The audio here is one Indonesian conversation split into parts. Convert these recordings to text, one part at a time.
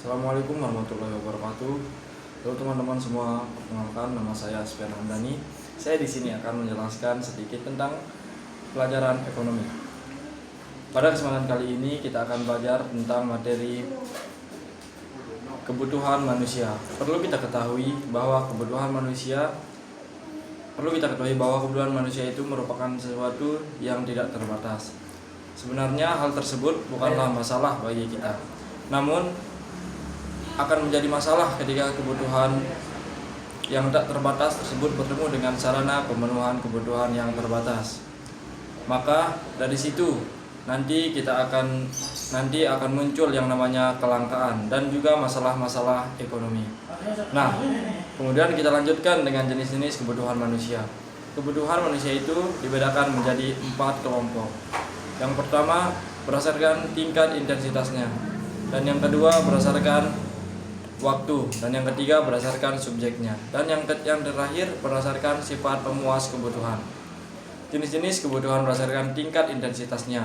Assalamualaikum warahmatullahi wabarakatuh. Halo teman-teman semua, perkenalkan nama saya Asfian Hamdani. Saya di sini akan menjelaskan sedikit tentang pelajaran ekonomi. Pada kesempatan kali ini kita akan belajar tentang materi kebutuhan manusia. Perlu kita ketahui bahwa kebutuhan manusia itu merupakan sesuatu yang tidak terbatas. Sebenarnya hal tersebut bukanlah masalah bagi kita, namun akan menjadi masalah ketika kebutuhan yang tak terbatas tersebut bertemu dengan sarana pemenuhan kebutuhan yang terbatas. Maka dari situ nanti akan muncul yang namanya kelangkaan dan juga masalah-masalah ekonomi. Nah, kemudian kita lanjutkan dengan jenis-jenis kebutuhan manusia. Kebutuhan manusia itu dibedakan menjadi 4 kelompok. Yang pertama berdasarkan tingkat intensitasnya, dan yang kedua berdasarkan waktu, dan yang ketiga berdasarkan subjeknya, dan yang terakhir berdasarkan sifat pemuas kebutuhan. Jenis-jenis kebutuhan berdasarkan tingkat intensitasnya.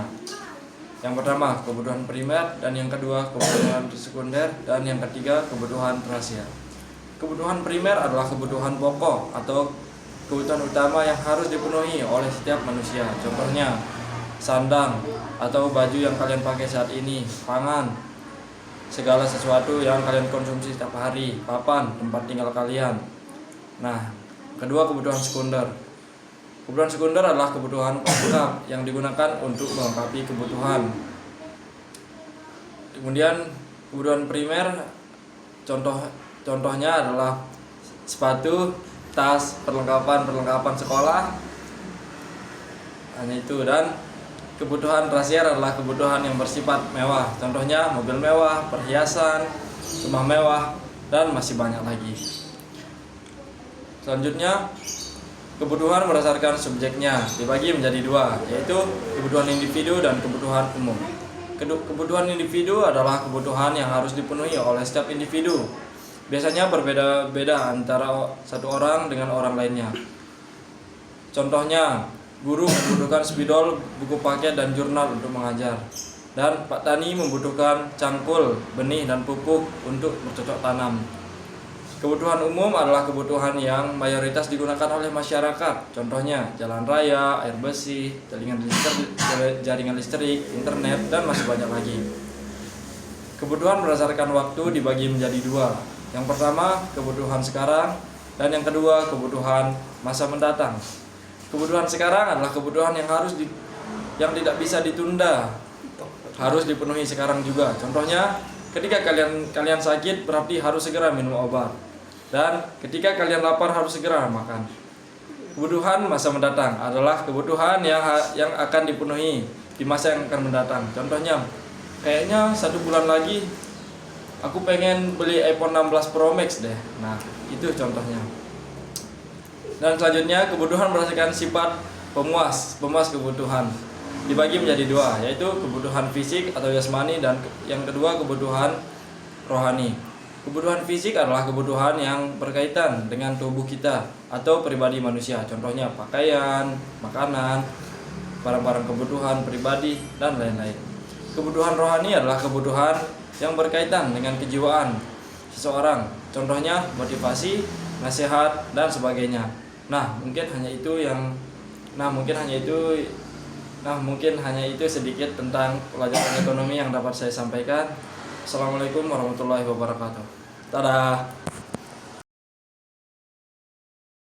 Yang pertama kebutuhan primer, dan yang kedua kebutuhan sekunder, dan yang ketiga kebutuhan tersier. Kebutuhan primer adalah kebutuhan pokok atau kebutuhan utama yang harus dipenuhi oleh setiap manusia. Contohnya sandang atau baju yang kalian pakai saat ini, pangan, segala sesuatu yang kalian konsumsi setiap hari, papan, tempat tinggal kalian. Nah, kedua kebutuhan sekunder. Kebutuhan sekunder adalah kebutuhan pelengkap yang digunakan untuk melengkapi kebutuhan. Kemudian kebutuhan primer, contohnya adalah sepatu, tas, perlengkapan sekolah. Hanya itu. Dan kebutuhan tersier adalah kebutuhan yang bersifat mewah. Contohnya mobil mewah, perhiasan, rumah mewah, dan masih banyak lagi. Selanjutnya, kebutuhan berdasarkan subjeknya dibagi menjadi 2, yaitu kebutuhan individu dan kebutuhan umum. Kebutuhan individu adalah kebutuhan yang harus dipenuhi oleh setiap individu. Biasanya berbeda-beda antara satu orang dengan orang lainnya. Contohnya, guru membutuhkan spidol, buku paket, dan jurnal untuk mengajar. Dan Pak Tani membutuhkan cangkul, benih, dan pupuk untuk bercocok tanam. Kebutuhan umum adalah kebutuhan yang mayoritas digunakan oleh masyarakat. Contohnya jalan raya, air bersih, jaringan listrik, internet, dan masih banyak lagi. Kebutuhan berdasarkan waktu dibagi menjadi 2. Yang pertama kebutuhan sekarang, dan yang kedua kebutuhan masa mendatang. Kebutuhan sekarang adalah kebutuhan yang tidak bisa ditunda, harus dipenuhi sekarang juga. Contohnya, ketika kalian sakit berarti harus segera minum obat, dan ketika kalian lapar harus segera makan. Kebutuhan masa mendatang adalah kebutuhan yang akan dipenuhi di masa yang akan mendatang. Contohnya, kayaknya 1 bulan lagi aku pengen beli iPhone 16 Pro Max deh. Nah, itu contohnya. Dan selanjutnya kebutuhan berdasarkan sifat pemuas kebutuhan dibagi menjadi 2, yaitu kebutuhan fisik atau jasmani, dan yang kedua kebutuhan rohani. Kebutuhan fisik adalah kebutuhan yang berkaitan dengan tubuh kita atau pribadi manusia. Contohnya pakaian, makanan, barang-barang kebutuhan pribadi, dan lain-lain. Kebutuhan rohani adalah kebutuhan yang berkaitan dengan kejiwaan seseorang. Contohnya motivasi, nasihat, dan sebagainya. Mungkin hanya itu sedikit tentang pelajaran ekonomi yang dapat saya sampaikan. Assalamualaikum warahmatullahi wabarakatuh. Dadah.